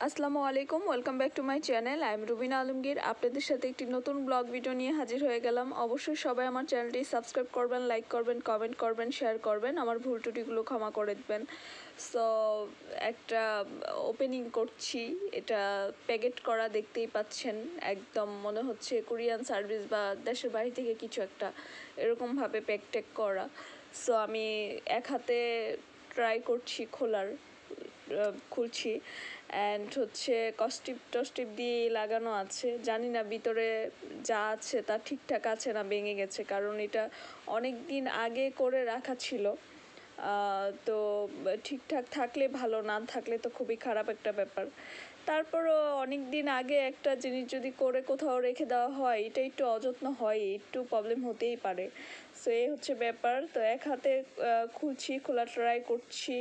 আসসালামু আলাইকুম, welcome back to my channel. I am Rubina Alamgir. আপনাদের সাথে একটি নতুন ব্লগ ভিডিও নিয়ে হাজির হয়ে গেলাম। অবশ্যই সবাই আমার চ্যানেলটি সাবস্ক্রাইব করবেন, লাইক করবেন, কমেন্ট করবেন, শেয়ার করবেন, আমার ভুল ত্রুটিগুলো ক্ষমা করে দেবেন। সো একটা ওপেনিং করছি, এটা প্যাকেট করা দেখতেই পাচ্ছেন, একদম মনে হচ্ছে কোরিয়ান সার্ভিস বা দেশের বাইরে থেকে কিছু একটা এরকমভাবে প্যাক করা। সো আমি এক হাতে ট্রাই করছি খুলছি অ্যান্ড হচ্ছে কস্টিপ দিয়ে লাগানো আছে। জানি না ভিতরে যা আছে তা ঠিকঠাক আছে না ভেঙে গেছে, কারণ এটা অনেক দিন আগে করে রাখা ছিল। তো ঠিকঠাক থাকলে ভালো, না থাকলে তো খুবই খারাপ একটা ব্যাপার। তারপরও অনেক দিন আগে একটা জিনিস যদি করে কোথাও রেখে দেওয়া হয়, এটা একটু অযত্ন হয়, একটু প্রবলেম হতেই পারে। সো এই হচ্ছে ব্যাপার। তো এক হাতে খোলা ট্রাই করছি,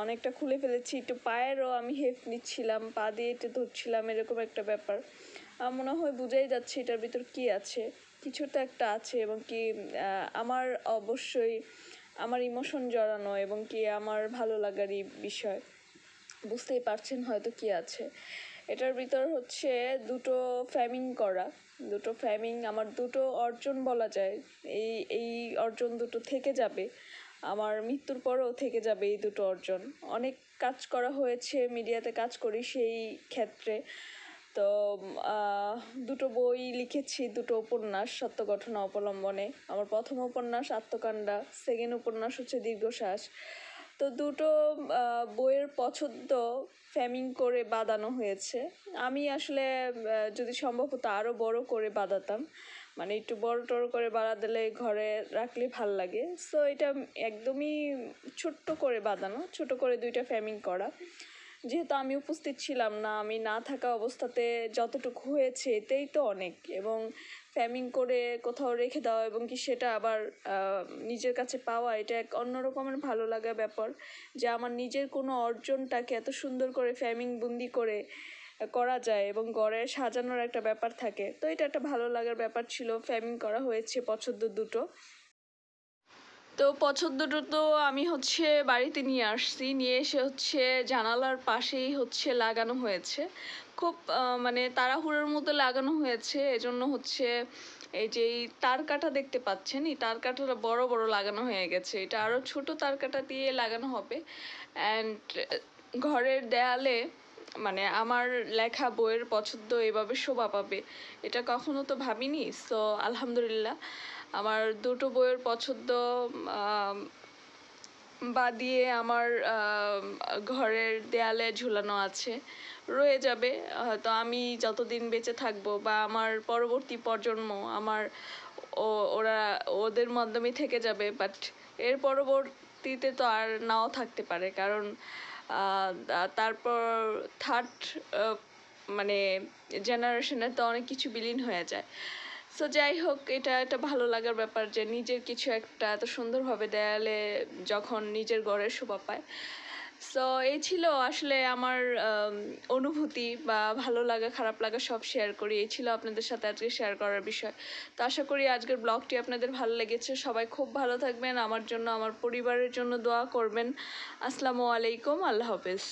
অনেকটা খুলে ফেলেছি। একটু পায়েরও আমি হেল্প নিচ্ছিলাম, পা দিয়ে একটু ধরছিলাম, এরকম একটা ব্যাপার। মনে হয় বোঝাই যাচ্ছে এটার ভিতর কি আছে, কিছু তো একটা আছে, এবং কি আমার অবশ্যই আমার ইমোশন জড়ানো, এবং কি আমার ভালো লাগারই বিষয়। বুঝতেই পারছেন হয়তো কি আছে এটার ভিতর। হচ্ছে দুটো ফ্রেমিং আমার দুটো অর্জন বলা যায়। এই অর্জন দুটো থেকে যাবে, আমার মৃত্যুর পরেও থেকে যাবে এই দুটো অর্জন। অনেক কাজ করা হয়েছে, মিডিয়াতে কাজ করি সেই ক্ষেত্রে। তো দুটো বই লিখেছি, দুটো উপন্যাস সত্য ঘটনা অবলম্বনে। আমার প্রথম উপন্যাস আত্মকাণ্ডা, সেকেন্ড উপন্যাস হচ্ছে দীর্ঘশ্বাস। তো দুটো বইয়ের পছন্দ ফ্রেমিং করে বাঁধানো হয়েছে। আমি আসলে যদি সম্ভব হতো আরও বড় করে বাঁধাতাম, মানে একটু বড় টড় করে বাঁধা দিলে ঘরে রাখলে ভাল লাগে। সো এটা একদমই ছোট্ট করে বাঁধানো, ছোট করে দুইটা ফ্রেমিং করা। যেহেতু আমি উপস্থিত ছিলাম না, আমি না থাকা অবস্থাতে যতটুকু হয়েছে এতেই তো অনেক। এবং ফ্রেমিং করে কোথাও রেখে দেওয়া এবং কি সেটা আবার নিজের কাছে পাওয়া, এটা এক অন্য রকমের ভালো লাগা ব্যাপার, যে আমার নিজের কোনো অর্জনটাকে এত সুন্দর করে ফ্রেমিং বন্দি করে করা যায় এবং ঘরে সাজানোর একটা ব্যাপার থাকে। তো এটা একটা ভালো লাগার ব্যাপার ছিল। ফ্রেমিং করা হয়েছে পছন্দ দুটো। তো পছন্দটা তো আমি হচ্ছে বাড়িতে নিয়ে আসছি, নিয়ে এসে হচ্ছে জানালার পাশেই হচ্ছে লাগানো হয়েছে। খুব মানে তাড়াহুড়োর মতো লাগানো হয়েছে, এজন্য হচ্ছে এই যে এই তার কাটা দেখতে পাচ্ছেন, এই তার কাটাটা বড় বড় লাগানো হয়ে গেছে। এটা আরও ছোট তার কাটা দিয়ে লাগানো হবে। অ্যান্ড ঘরের দেয়ালে মানে আমার লেখা বইয়ের পছন্দ এভাবে শোভা পাবে, এটা কখনো তো ভাবিনি। সো আলহামদুলিল্লাহ, আমার দুটো বইয়ের পছন্দ দিয়ে আমার ঘরের দেয়ালে ঝুলানো আছে, রয়ে যাবে। হয়তো আমি যতদিন বেঁচে থাকবো বা আমার পরবর্তী প্রজন্ম ওরা ওদের মাধ্যমে থেকে যাবে, বাট এর পরবর্তীতে তো আর নাও থাকতে পারে, কারণ তারপর থার্ড মানে জেনারেশনে তো অনেক কিছু বিলীন হয়ে যায়। সো যাই হোক, এটা একটা ভালো লাগার ব্যাপার যে নিজের কিছু একটা এত সুন্দরভাবে দেয়ালে যখন নিজের ঘরের শোভা পায়। সো এই ছিল আসলে আমার অনুভূতি বা ভালো লাগা খারাপ লাগা সব শেয়ার করি। এই ছিল আপনাদের সাথে আজকে শেয়ার করার বিষয়। তো আশা করি আজকের ব্লগটি আপনাদের ভালো লেগেছে। সবাই খুব ভালো থাকবেন, আমার জন্য আমার পরিবারের জন্য দোয়া করবেন। আসসালামু আলাইকুম, আল্লাহ হাফেজ।